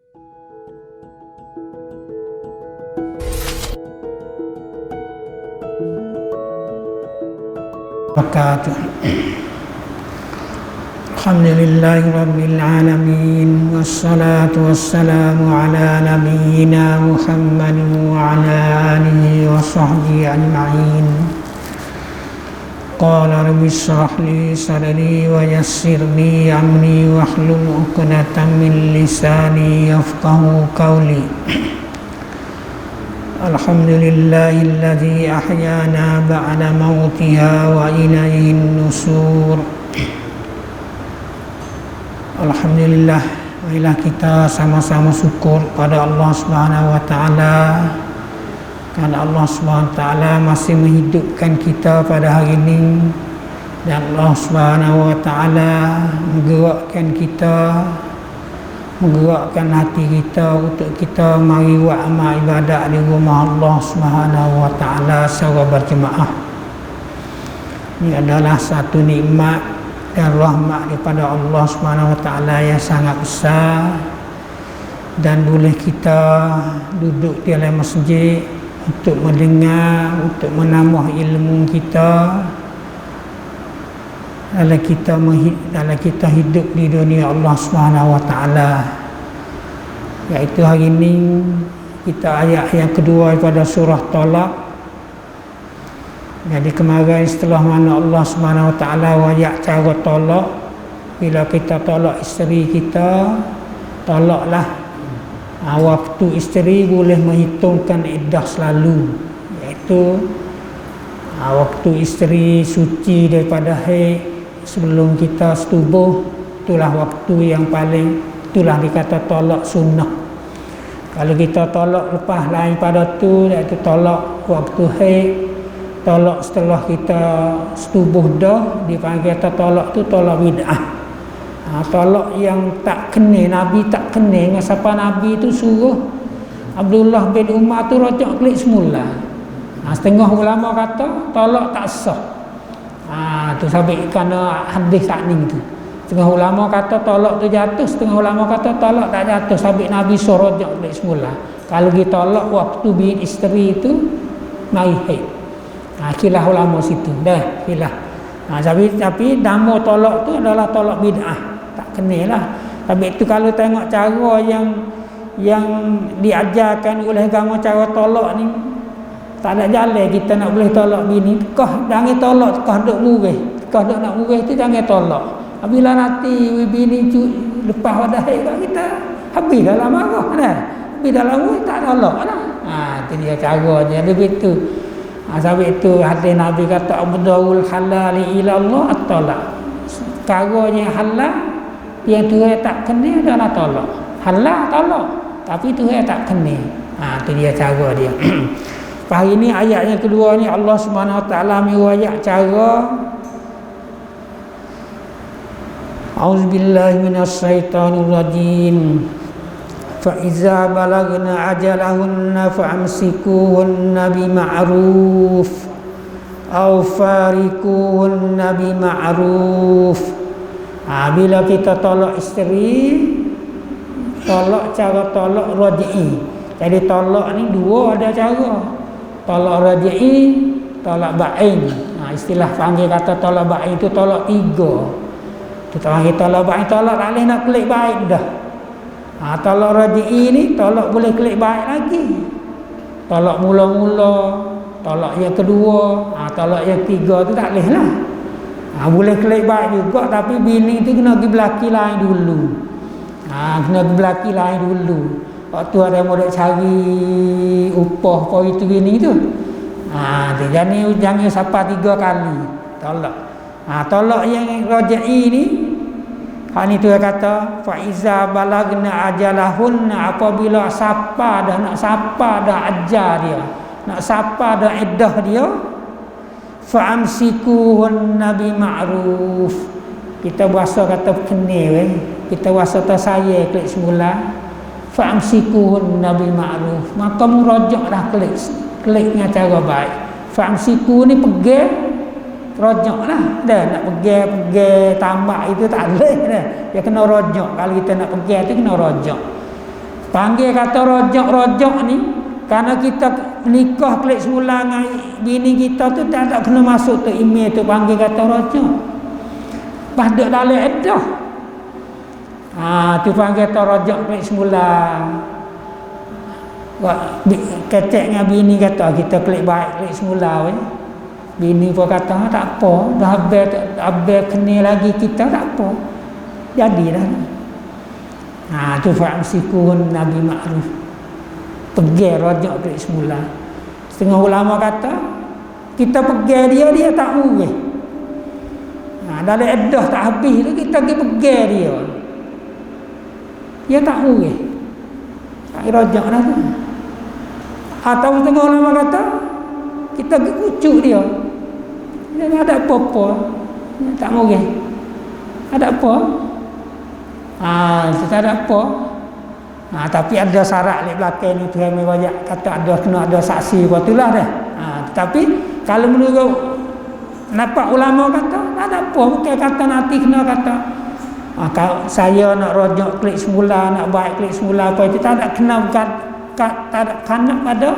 Wabarakatuh. Alhamdulillahi Rabbil Alamin. Wassalatu wassalamu ala nabiyyina Muhammadin wa ala alihi wa sahbihi ajma'in. Qala rabbi shrah li sadri wa yassir li amri wahlul 'uqdatam min lisani yafqahu qawli. Alhamdulillahilladzi ahyana ba'da mautiha wa ilaihin nusur. Alhamdulillah, marilah kita sama-sama syukur pada Allah Subhanahu wa taala karena Allah Subhanahu wa taala masih menghidupkan kita pada hari ini, dan Allah Subhanahu wa taala menggerakkan kita, menggerakkan hati kita untuk kita mari buat amal ibadat di rumah Allah Subhanahu wa taala secara berjemaah. Ini adalah satu nikmat dan rahmat daripada Allah Subhanahu wa taala yang sangat besar, dan boleh kita duduk di dalam masjid untuk mendengar, untuk menambah ilmu kita dalam kita hidup di dunia Allah Subhanahu wa taala. Iaitu hari ini kita ayat yang kedua daripada surah Talaq. Jadi kemarin setelah mana Allah Subhanahu wa taala wayak cara tolak, bila kita tolak isteri kita, tolaklah waktu isteri boleh menghitungkan iddah selalu, iaitu waktu isteri suci daripada haid sebelum kita setubuh, itulah waktu yang paling, itulah dikata tolak sunnah. Kalau kita tolak lepas lain pada tu, iaitu tolak waktu haid, tolak setelah kita setubuh dah, dipanggil kata tolak tu tolak bid'ah. Tolak yang tak kena, Nabi tak kena dengan siapa. Nabi tu suruh Abdullah bin Umar tu rojak klik semula. Setengah ulama kata tolak tak sah. Tu sabit kerana hadis tak ni tu. Setengah ulama kata tolak tu jatuh, setengah ulama kata tolak tak jatuh, sabit Nabi suruh rojak klik semula. Kalau kita tolak waktu bin isteri itu mai haid. Khilah ulama situ dah, khilah. Tapi nama tolak tu adalah tolak bid'ah, tak kenalah. Tapi itu kalau tengok cara yang diajarkan oleh agama, cara tolak ni tak ada jalan kita nak boleh tolak bini. Kah jangan tolak, kah duk murih, kah duk nak murih tu jangan tolak. Apabila nanti bini lepas pada haid kita habis dalam marah dah. Habis dalam murih tak tolak dah. Itu dia caranya dia begitu. Sebab itu hadis Nabi kata abdul halali ila Allah at-talaq. Caranya halal yang Tuhan tak kena adalah tolak. Halal tolak, tapi Tuhan tak kena. Itu dia cara dia. Hari ini ayat yang kedua ni Allah Subhanahu wa taala meriwayat cara Auzubillahi minasyaitonir rajim. فَإِذَا بَلَغْنَ أَجَلَهُنَّ فَأَمْسِكُوهُنَّ بِمَعْرُوفٍ أَوْ فَارِقُوهُنَّ بِمَعْرُوفٍ. Bila kita tolak isteri, tolak cara tolak raj'i. Jadi tolak ni dua ada cara. Tolak raj'i, tolak ba'in. Istilah panggil kata tolak ba'in itu tolak tiga. Kita panggil tolak ba'in, tolak tak boleh nak klik baik dah. Tolak raj'i ni tolak boleh klik baik lagi. Tolak mula-mula, tolak yang kedua, tolak yang tiga tu tak boleh lah. Boleh klik baik juga, tapi bini tu kena pergi belaki lain dulu. Kena pergi belaki lain dulu. Waktu ada yang mau cari upah kau itu bini tu. Jangan sampai 3 kali tolak. Tolak yang raj'i ni, ni tu kata fa iza balagna ajalahunna, apabila siapa dah nak siapa dah ajal dia, nak siapa dah iddah dia, fa amsikuhunna bi ma'ruf. Kita bahasa kata kena kita bahasa tak saya klik semula fa amsikuhunna bi ma'ruf, maka murajaklah kliknya cara baik. Fa amsiku ni pegang, rojak lah dah, nak pergi tambak itu tak boleh dah, dia kena rojak. Kalau kita nak pergi tu kena rojak. Panggil kata rojak ni karena kita nikah klik semula dengan bini kita tu tak ada kena masuk tu email tu panggil kata rojak. Pada dalam edah. Tu panggil kata rojak klik semula. Kecek dengan bini kata kita klik baik klik semula weh. Bini pun kata tak apa, dah habis kena lagi kita tak apa. Jadilah. Tu fa'amsikun Nabi Ma'ruf. Pergi rojak klik semula. Setengah ulama kata kita pergi dia tak urus. Dalam edah tak habis tu kita pergi dia. Dia tak urus. Tak rojak dah tu. Atau setengah ulama kata kita pergi kucuk dia. Dia ada apa-apa. Dia tak urus. Ada apa? Tak ada apa. Tapi ada syarat di belakang ni Tuhan banyak kata ada kena ada saksi buat itulah dah. Tapi kalau menurut nampak ulama kata tak ada apa, bukan kata nanti kena kata kalau saya nak rojak klik semula, nak baik klik semula apa itu tak ada kena tak ada kena pada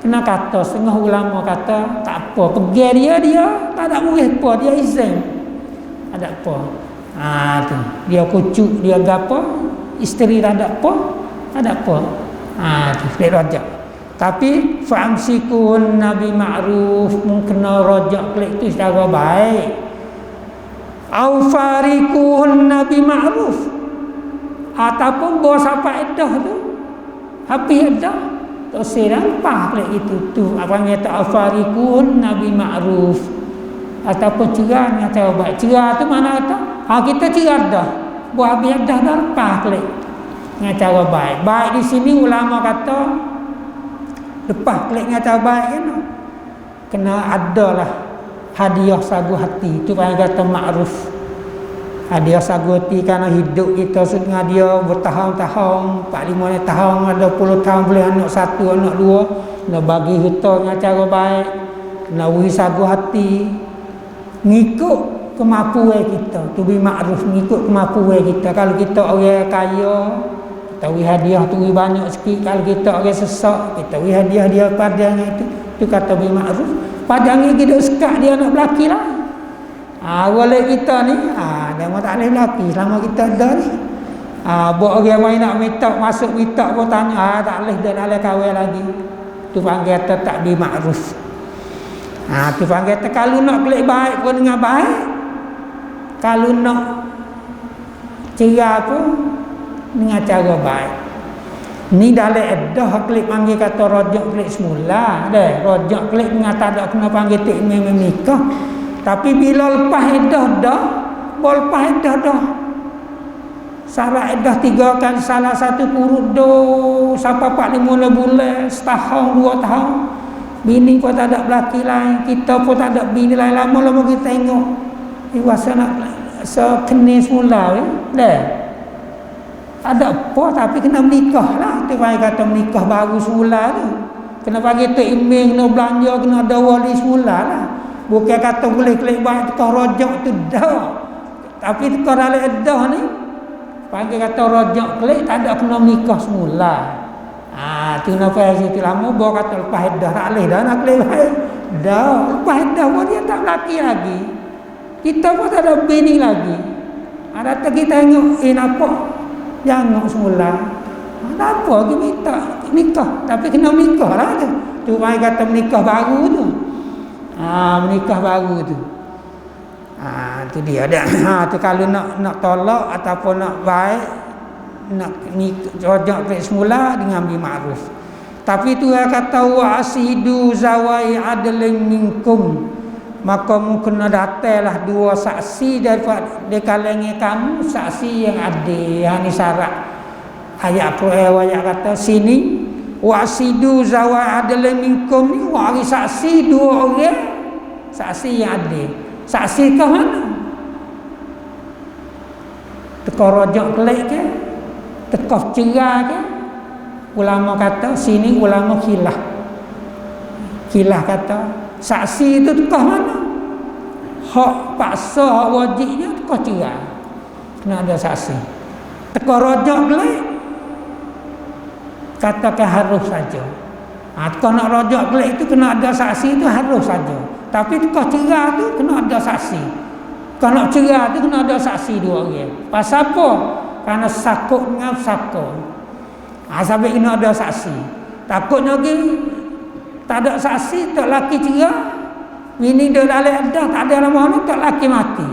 kena kata. Setengah ulama kata tak apa, pergi dia tak ada urus apa, dia izin. Ada apa? Tu dia kucuk dia gapo, isteri tak ada apa, ada apa. Tu dia rojak. Tapi fa'amsikun Nabi Ma'ruf mungkin rojak klik tu secara baik. Au farikun Nabi Ma'ruf. Ataupun bos apa edah tu. Habis edah tak serapah klik itu tu. Apa kata au farikun Nabi Ma'ruf. Ataupun cerah dengan cara baik. Cerah tu mana kata? Kita cerah dah. Buat habis dah lepas klik dengan cara baik. Baik di sini ulama kata lepas klik dengan cara baik kan, kena adalah hadiah sagu hati. Itu panggil kata ma'ruf. Hadiah sagu hati kerana hidup kita dengan dia bertahun-tahun, 4-5 tahun, ada 10 tahun boleh anak 1, anak 2, kena bagi hutang dengan cara baik, kena beri sagu hati, ngikut kemampuan kita. Tu bi ma'ruf, ngikut kemampuan kita. Kalau kita orang kaya, kita beri hadiah tu beri banyak sikit. Kalau kita orang sesak, kita beri hadiah dia padang itu. Tu kata bi ma'ruf. Padang ni kita sekat dia nak berlaki lah. Walai kita ni dia memang tak boleh berlaki selama kita ada ni. Buat orang main nak minta masuk minta pun tanya tak boleh dah nak kahwin lagi. Tu panggil kata tak bi ma'ruf. Tu panggil kata kalau nak klik baik pun dengan baik, kalau nak cerai pun dengan cara baik. Ni dalam edah klik panggil kata rojak klik semula dah. Rojak klik dengan tak ada kena panggil tik menikah. Tapi bila lepas edah dah, lepas edah dah, syarat edah 3 kali salah satu kurut do sampai 4-5 bulan, setahun 2 tahun. Bini pun tak ada belaki lain, kita pun tak ada bini lain. Lama-lama kita tengok rasa nak kena semula dah. Ada apa tapi kena menikah lah. Tu panggil kata menikah baru semula tu. Kena panggil tu iming, kena belanja, kena ada wali semula lah. Bukan kata boleh klik baik tukar rojak tu dah. Tapi tukar dalam edah ni panggil kata rojak klik tak ada kena menikah semula. Tu nafas situ lama bawa kata lepas edah tak boleh dah nak klik baik. Dah lepas edah pun dia tak laki lagi. Kita pun tak ada bini lagi. Ada kita tengok nampak jangan semula. Apa kita minta nikah tapi kena menikah lah tu. Tu panggil kata menikah baru tu. Menikah baru tu. Tu dia ada. Tu kalau nak tolak ataupun nak baik, nak rojak klik semula dengan bi ma'ruf. Tapi tu kata wa asidu zawai adlin minkum. Maka kena datanglah 2 saksi daripada di kalangan kamu, saksi yang adil. Yang ni syarat ayat ayat kata sini wasidu zawa adlin minkum ni wari saksi 2 orang, saksi yang adil. Saksi ke mana? Teka rojak kelik ke? Teka cerai ke? Ulama kata sini ulama khilah. Khilah kata saksi itu teka mana? Hak paksa, hak wajibnya teka cerai. Kena ada saksi. Teka rojak kelik katakan harus saja. Kalau nak rojak kelik itu kena ada saksi, itu harus saja. Tapi kalau cerai tu kena ada saksi. Kalau nak cerai tu kena ada saksi dua orang. Pasal apa? Karena sakut dengan sakut. Sampai kena ada saksi. Takutnya lagi tak ada saksi, tak laki cerai, bini dia dalam edah, tak ada lama ni, tak laki mati.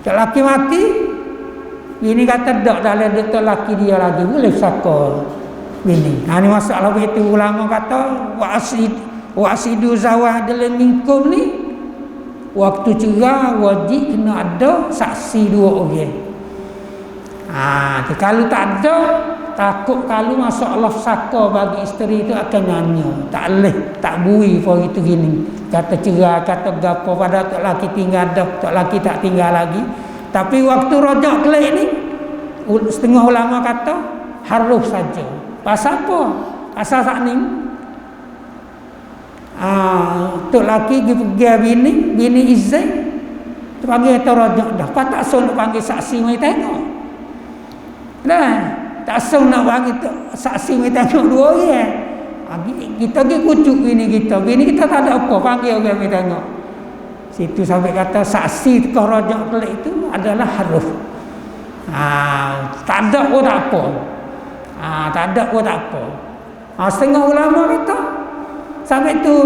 Tak laki mati, bini kata tak dalam dia, tak laki dia lagi, boleh sakut bini. Ini masalah itu ulama kata wa'asidu zawah dalam minkum ni, waktu cerai wajib kena ada saksi dua orang. Kalau tak ada, takut kalau masalah saka bagi isteri itu akan nyanyi, tak leh, tak bui for itu gini. Kata cerai, kata gapo pada tak laki tinggal dah, tak laki tak tinggal lagi. Tapi waktu rojak kelik ni, setengah ulama kata harus saja. Pasal apa? Pasal saat ni tok laki pergi bini izin, panggil rojak dah. Pak tak suruh panggil saksi mai tengok. Dah, tak suruh nak panggil saksi mai tengok dua orang. Kita pergi kucuk bini kita tak ada apa, panggil orang mai tengok. Situ sampai kata saksi kau rojak kelik itu adalah harus. Tak ada pun tak apa. Tak ada pun tak apa. Setengah ulama kata sampai tu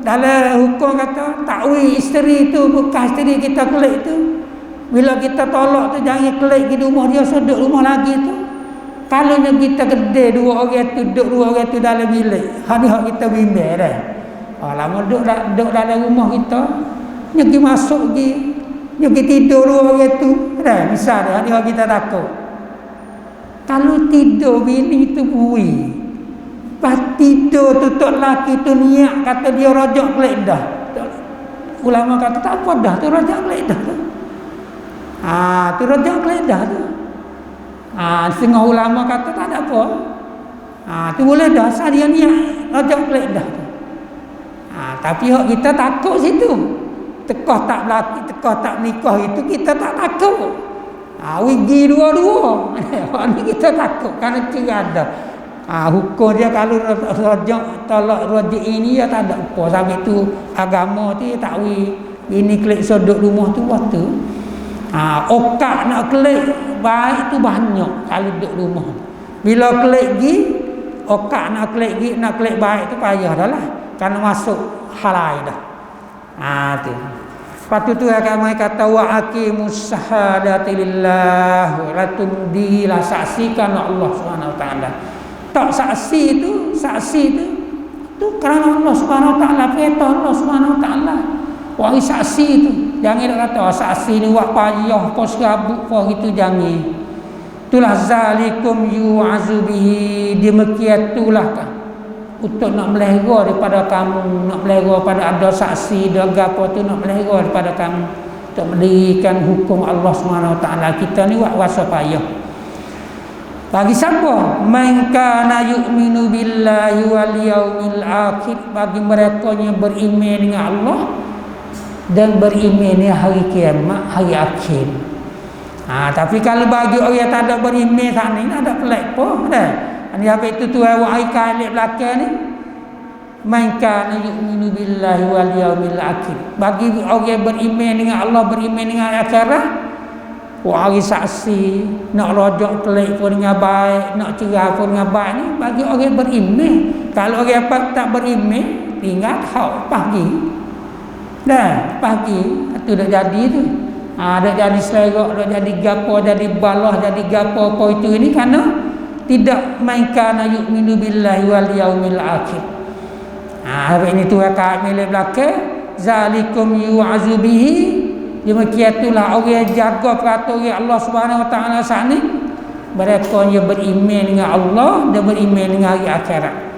dalam hukum kata takwi isteri tu bekas isteri kita kelik tu, bila kita tolak tu jangan kelik di rumah dia, duduk rumah lagi tu. Kalau kita gede dua orang tu, duduk dua orang tu dalam bilik, hari kita bimbang dah. Lama duduk dalam rumah kita, pergi masuk pergi tidur dua orang tu dah, misal dah hari kita takut. Kalau tidur bini tu bui, pas tidur tutup laki tu niat kata dia rojak kelik dah. Ulama kata tak apa dah, tu rojak kelik dah tu. Tu rojak kelik dah tu. Setengah ulama kata tak ada apa. Tu boleh dah, asal dia niat rojak kelik dah tu. Tapi kita takut situ. Tekah tak berlaki, tekah tak nikah itu kita tak takut. Wigi dua-dua. Ni kita takut kerana cerai ada. Hukum dia kalau rojak tolak rojak ini ya tak ada apa. Sampai tu agama tu tak ini kelik sodok rumah tu waktu. Okak nak kelik baik tu banyak kalau duduk rumah. Bila kelik gi, okak nak kelik baik tu payah dah lah. Kerana masuk halai dah. Tu. Lepas tu agama kata wa aqimus syahadati lillah, ratundilah saksikan Allah Subhanahu wa taala. Tak saksi tu kerana Allah Subhanahu wa taala, perintah Allah Subhanahu wa taala. Wah saksi tu jangan kata saksi ni buat payah pos gabuk apa gitu, jangan. Itulah zalikum yu'azu bihi, demikian itulah kan untuk nak melihara daripada kamu, nak melihara pada ada saksi dan gapo tu, nak melihara daripada kamu untuk mendirikan hukum Allah Subhanahu wa taala. Kita ni buat wasa payah. Bagi siapa? Man kana yu'minu billahi wal yaumil akhir, bagi mereka yang beriman dengan Allah dan beriman dengan hari kiamat, hari akhir. Tapi kalau bagi orang yang tak ada beriman tak ni, ada pelik pun dah. Ini apa itu tu wahai kalik belakang ni, man kana yu'minu billahi wal yaumil akhir, bagi orang beriman dengan Allah, beriman dengan akhirat, wahai saksi nak rojak kelik pun dengan baik, nak cerai pun dengan baik ni bagi orang beriman. Kalau orang tak beriman, ingat hak pagi dah, pagi tu dah jadi tu. Dah jadi selerok, dah jadi gapo, jadi balah, jadi gapo apa itu ini kerana tidak man kana yu'minu billahi wal yaumil akhir. Hari ini tu akak milik belakang, zalikum yu'azu bihi, demikian itulah orang yang jaga peraturan Allah Subhanahu wa taala sana, mereka yang beriman dengan Allah dan beriman dengan hari akhirat.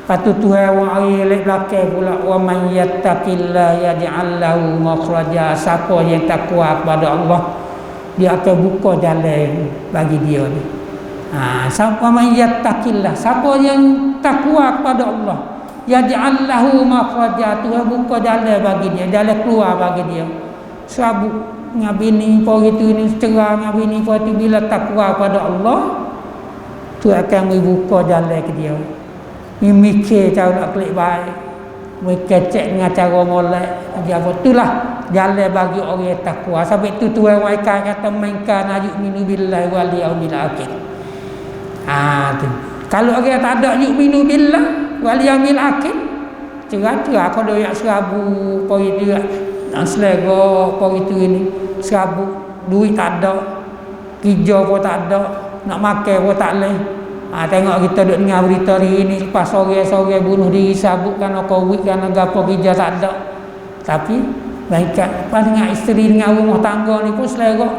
Patu Tuhan wa milik belakang pula, wa man yattaqillaha yaj'al lahu makhraja, siapa yang takwa kepada Allah, dia akan buka jalan bagi dia ni. Siapa man yattaqillah, siapa yang takwa kepada Allah, yaj'al lahu makhraja, Tuhan buka jalan bagi dia, jalan keluar bagi dia. Sabuk ngabini po itu ini cerai ngabini po itu bila takwa kepada Allah, tu akan membuka jalan ke dia. Mikir cara nak klik baik, kecek dengan cara molek dia apa itulah jalan bagi orang yang takwa. Sebab itu Tuhan waikan kata mainkan yu'minu billahi wal yaumil akhir. Tu. Kalau orang tak ada yu'minu billah wal yaumil akhir, cerah-cerah kalau yang serabu poi dia nak selera poi itu ini serabu duit tak ada, kerja pun tak ada, nak makan pun tak leh. Tengok kita duk dengar berita hari ini lepas sore-sore bunuh diri sabuk kerana covid kerana gapo kerja tak ada. Tapi baikkan lepas dengan isteri dengan rumah tangga ni pun selera.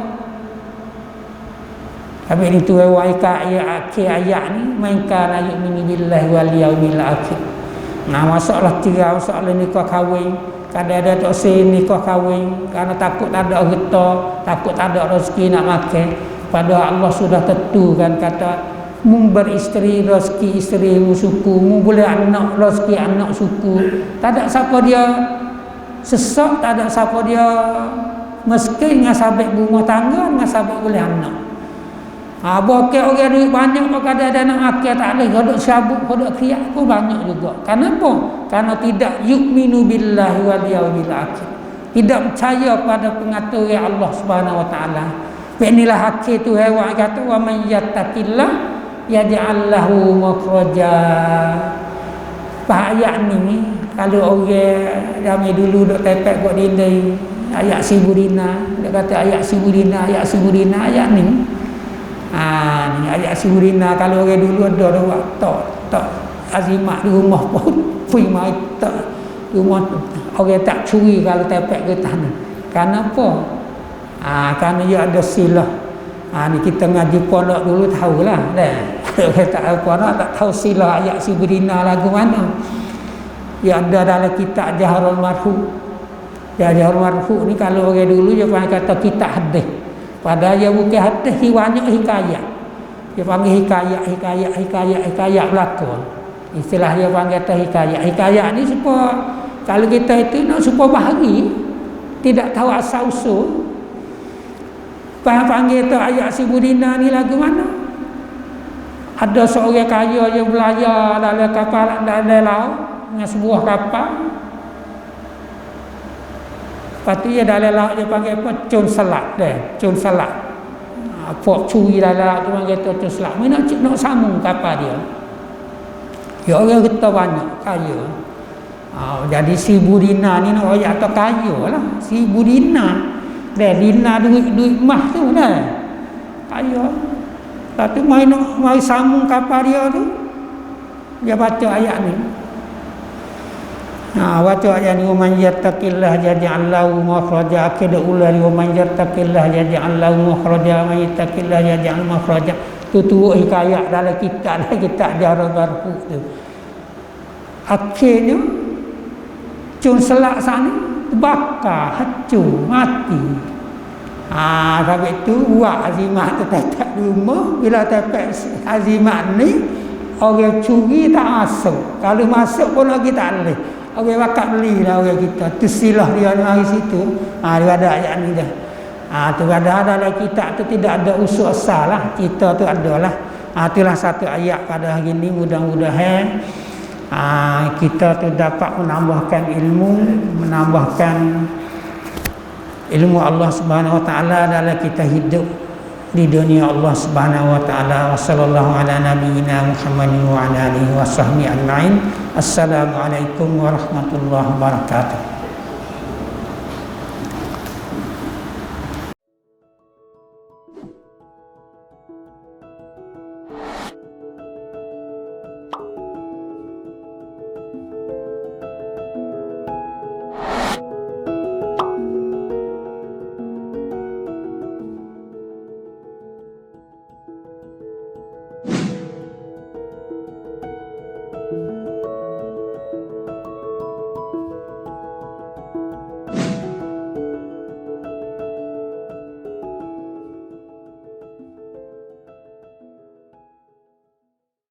Tapi itu waika ayat ni mainkan ayat min billahi wal yaumil akhir. Masalah tiga masalah nikah kahwin. Kadang-kadang tak say nikah kahwin kerana takut tak ada harta, takut tak ada rezeki nak makan. Padahal Allah sudah tentukan kata mu beristeri rezeki isteri mu suku, mu boleh anak rezeki anak suku. Tak ada siapa dia sesak, tak ada siapa dia miskin dengan sahabat rumah tangga, dengan sahabat boleh anak. Bokeh orang duit banyak maka ada nak makan tak boleh, kodok sabuk, kodok kriak pun banyak juga. Kenapa? Karena tidak yu'minu billahi wal yaumil akhir. Tidak percaya pada pengaturan Allah Subhanahu wa taala. Inilah hak itu hewan kata wa man yattaqillah yaj'al lahu makhraja. Ayat ni kalau orang zaman dulu dok tepek buat dinding ayat Sibudina, dia kata ayat Sibudina ayat ni. Ni ayat Sibudina kalau orang dulu ada tak azimat di rumah pun pergi mai tak rumah orang tak curi kalau tepek ke tanah. Kenapa? Kerana dia ada silah. Ni kita ngaji pondok dulu tahulah dah. Kita tak tahu pondok tak tahu silah ayat Sibudina lagu mana. Dia ada dalam kitab Jahrul Marhu. Jahrul Marhu ni kalau orang dulu dia panggil kata kitab hadis. Padahal dia bukan hadis, dia banyak hikayat. Dia panggil hikayat belaka. Istilah dia panggil kata hikayat. Hikayat ni supaya kalau kita itu nak supaya bahari, tidak tahu asal usul. Panggil tu ayat Sibudina ni lagu mana? Ada seorang kaya yang belayar dalam kapal dalam laut dengan sebuah kapal. Lepas tu dia dalam laut dia panggil apa? Cun selat dia. Cun selat. Pok curi dalam laut tu panggil tu cun selat. Mana nak sambung kapal dia. Ya orang kita banyak kaya. Jadi Sibudina ni nak ayat atau kaya lah. Sibudina. Dia dina duit mah tu dah. Kaya. Lepas tu mai sambung kapal dia tu. Dia baca ayat ni. Baca ayat ni man yattaqillah yaj'al lahu makhraja. Akhir ulah ni man yattaqillah yaj'al lahu makhraja, man yattaqillah yaj'al makhraja. Tu hikayat dalam kitab Jahrul Marhu tu. Akhirnya cun selak sana bakar, hancur, mati. Sebab itu buat azimat tu tak rumah. Bila dapat azimat ni orang curi tak masuk. Kalau masuk pun lagi tak boleh. Orang bakar beli lah orang kita. Tu silah dia mari situ. Dia ada ayat ni dah. Tu ada dalam kitab tu tidak ada usul asal lah. Kita tu adalah. Itulah satu ayat pada hari ni. Mudah-mudahan kita tu dapat menambahkan ilmu Allah Subhanahu wa taala dalam kita hidup di dunia Allah Subhanahu wa taala. Wassallallahu ala nabiyyina Muhammadin wa ala alihi wa sahbihi ajma'in. Assalamualaikum warahmatullahi wabarakatuh.